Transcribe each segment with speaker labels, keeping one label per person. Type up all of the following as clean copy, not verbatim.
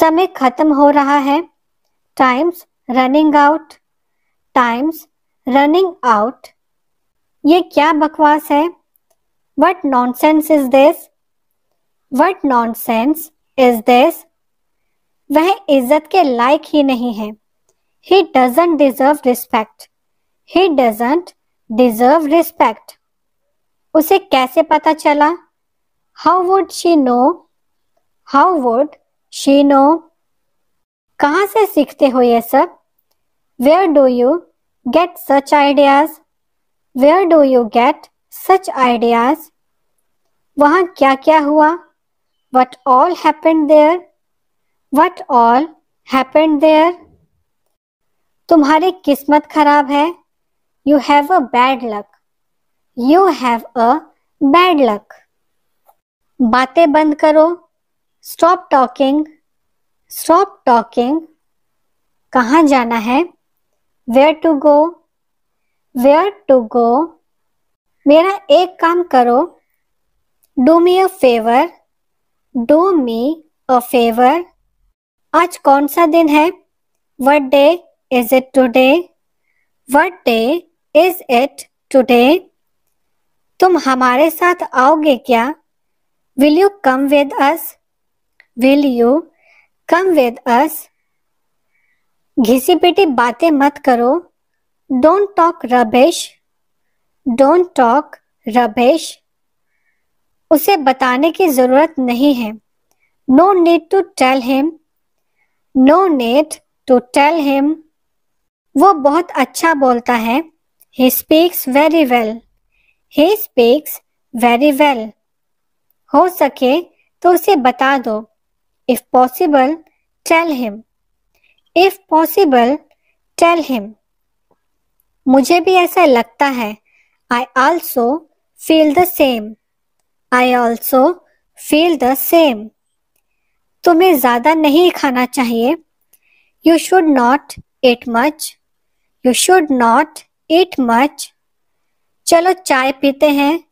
Speaker 1: समय खत्म हो रहा है. Time's running out. Time's running out. ये क्या बकवास है? What nonsense is this? What nonsense is this? वह इज्जत के लायक ही नहीं है. He doesn't deserve respect. He doesn't deserve respect. उसे कैसे पता चला? How would she know? How would she know? कहाँ से सीखते हो ये सब? Where do you get such ideas? Where do you get such ideas? वहाँ क्या क्या हुआ? What all happened there? What all happened there? तुम्हारी किस्मत खराब है. You have a bad luck. You have a bad luck. बातें बंद करो. Stop talking. Stop talking. कहाँ जाना है? Where to go? Where to go? मेरा एक काम करो. Do me a favor. Do me a favor. आज कौन सा दिन है? What day is it today? What day is it today? तुम हमारे साथ आओगे क्या? Will you come with us? Will you come with us? घिसी पिटी बातें मत करो. Don't talk rubbish. Don't talk rubbish. उसे बताने की जरूरत नहीं है. No need to tell him. No need to tell him. वो बहुत अच्छा बोलता है. He speaks very well. He speaks very well. हो सके तो उसे बता दो. If possible, tell him. If possible, tell him. मुझे भी ऐसा लगता है. I also feel the same. I also feel the same. तुम्हें ज्यादा नहीं खाना चाहिए. You should not eat much. You should not eat much. चलो चाय पीते हैं.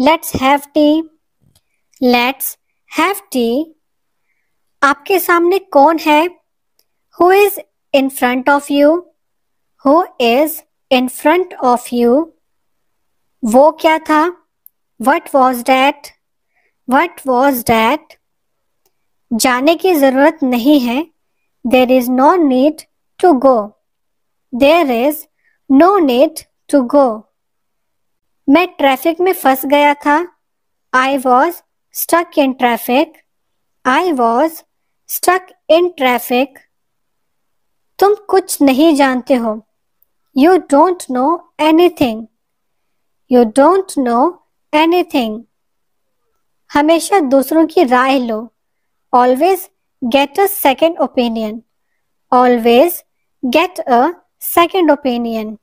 Speaker 1: Let's have tea. Let's have tea. आपके सामने कौन है? Who is in front of you? Who is in front of you? वो क्या था? What was that? What was that? जाने की जरूरत नहीं है. There is no need to go. There is no need to go. मैं ट्रैफिक में फंस गया था. I was stuck in traffic. I was stuck in traffic. तुम कुछ नहीं जानते हो. You don't know anything. You don't know anything. हमेशा दूसरों की राय लो. Always get a second opinion. Always get a second opinion.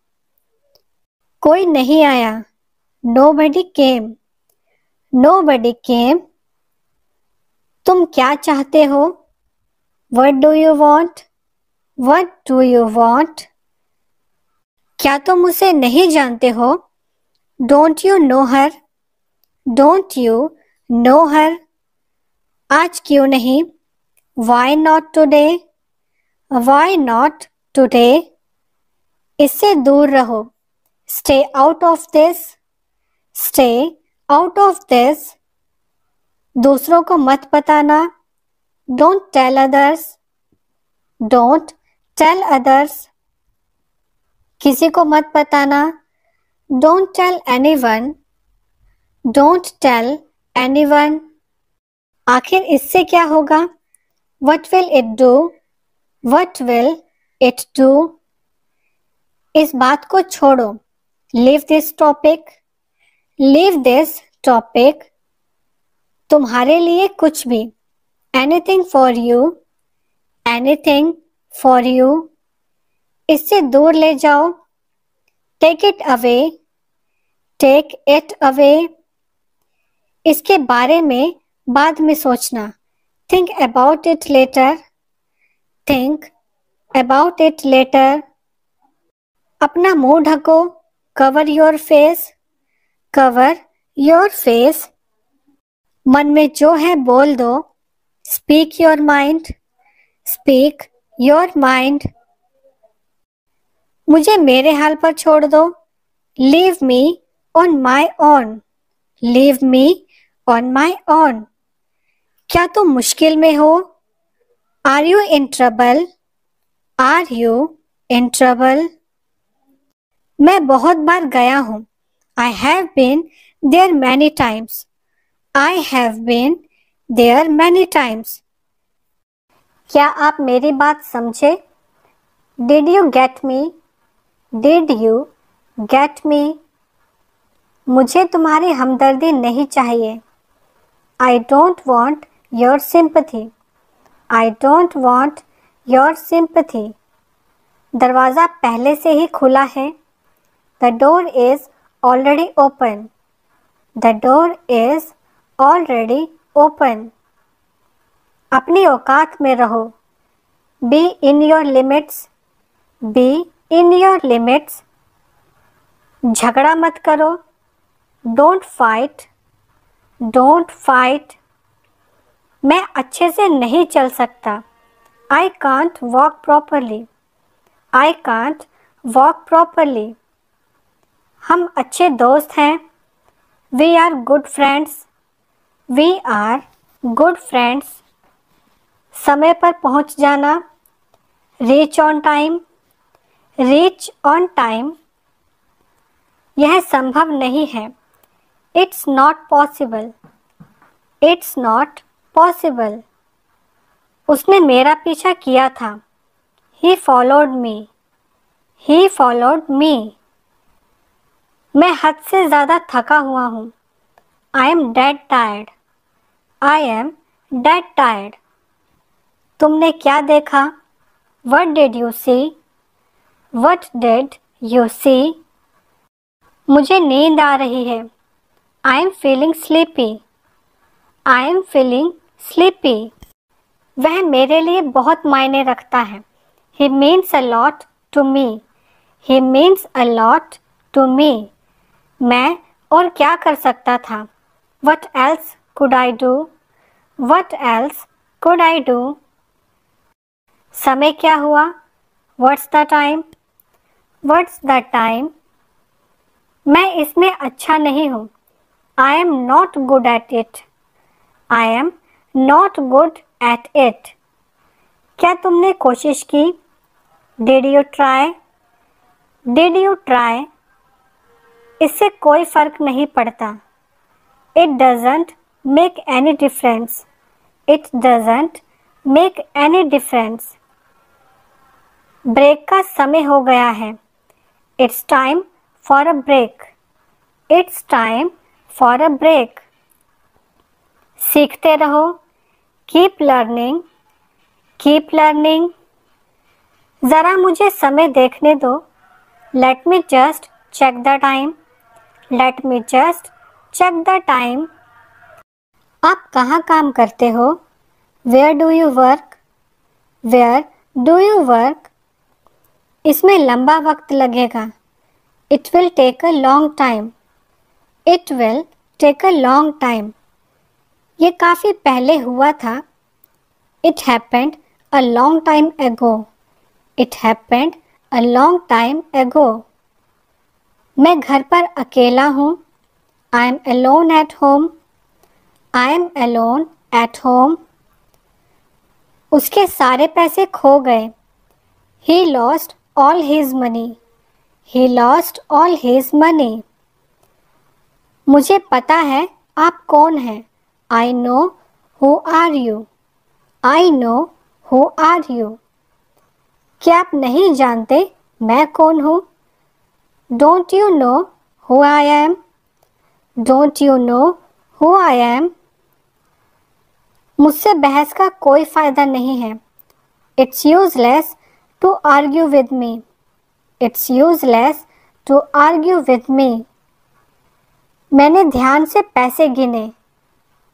Speaker 1: कोई नहीं आया. Nobody came. Nobody came. तुम क्या चाहते हो? What do you want? What do you want? क्या तुम उसे नहीं जानते हो? Don't you know her? Don't you know her? आज क्यों नहीं? Why not today? Why not today? इससे दूर रहो. Stay out of this. Stay out of this. दूसरों को मत बताना. Don't tell others. Don't tell others. किसी को मत बताना. Don't tell anyone. Don't tell anyone. आखिर इससे क्या होगा? What will it do? What will it do? इस बात को छोड़ो. Leave this topic. Leave this topic. तुम्हारे लिए कुछ भी. Anything for you. Anything for you. इससे दूर ले जाओ. Take it away. Take it away. इसके बारे में बाद में सोचना. Think about it later. Think about it later. अपना मुंह ढको. Cover your face. Cover your face. मन में जो है बोल दो. Speak your mind. Speak your mind. मुझे मेरे हाल पर छोड़ दो. Leave me on my own. Leave me on my own. क्या तुम मुश्किल में हो? Are you in trouble? Are you in trouble? मैं बहुत बार गया हूँ. I have been there many times. I have been there many times. क्या आप मेरी बात समझे? Did you get me? Did you get me? मुझे तुम्हारी हमदर्दी नहीं चाहिए. I don't want your sympathy. I don't want your sympathy. दरवाज़ा पहले से ही खुला है. The door is already open. The door is already open. अपनी औकात में रहो. Be in your limits. Be in your limits. झगड़ा मत करो. Don't fight. Don't fight. मैं अच्छे से नहीं चल सकता. I can't walk properly. I can't walk properly. हम अच्छे दोस्त हैं. We are good friends. We are good friends. समय पर पहुंच जाना. Reach on time. Reach on time. यह संभव नहीं है. It's not possible. It's not possible. उसने मेरा पीछा किया था. He followed me. He followed me. मैं हद से ज़्यादा थका हुआ हूँ. I am dead tired. I am dead tired. तुमने क्या देखा? What did you see? What did you see? मुझे नींद आ रही है. I am feeling sleepy. I am feeling sleepy. वह मेरे लिए बहुत मायने रखता है. He means a lot to me. He means a lot to me. मैं और क्या कर सकता था? What else could I do? What else could I do? समय क्या हुआ? What's the time? What's the time? मैं इसमें अच्छा नहीं हूँ. I am not good at it. I am not good at it. क्या तुमने कोशिश की? Did you try? Did you try? इससे कोई फर्क नहीं पड़ता. It doesn't make any difference. It doesn't make any difference. Break का समय हो गया है. It's time for a break. It's time for a break. सीखते रहो. Keep learning. Keep learning. ज़रा मुझे समय देखने दो. Let me just check the time. Let me just check the time. आप कहाँ काम करते हो? Where do you work? Where do you work? इसमें लंबा वक्त लगेगा. It will take a long time. It will take a long time. ये काफ़ी पहले हुआ था. It happened a long time ago. It happened a long time ago. मैं घर पर अकेला हूँ. I am alone at home. I am alone at home. उसके सारे पैसे खो गए. He lost all his money. He lost all his money. मुझे पता है आप कौन हैं. I know who are you. I know who are you. क्या आप नहीं जानते मैं कौन हूँ? Don't you know who I am? Don't you know who I am? मुझसे बहस का कोई फ़ायदा नहीं है. It's useless to argue with me. It's useless to argue with me. मैंने ध्यान से पैसे गिने.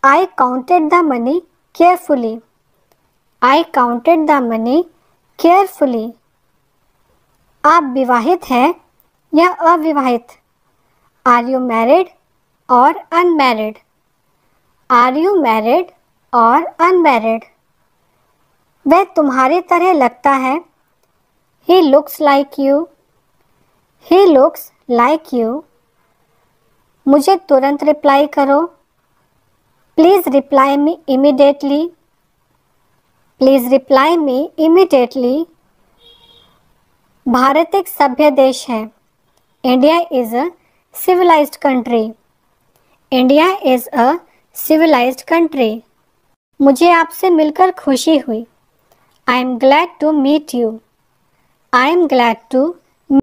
Speaker 1: I counted the money carefully. I counted the money carefully. आप विवाहित हैं या अविवाहित? Are you married or unmarried? Are you married or unmarried? वह तुम्हारी तरह लगता है। He looks like you. He looks like you. मुझे तुरंत रिप्लाई करो। Please reply me immediately. Please reply me immediately. Bharat एक सभ्य देश है। India is a civilized country. India is a civilized country. मुझे आपसे मिलकर खुशी हुई। I am glad to meet you. I am glad to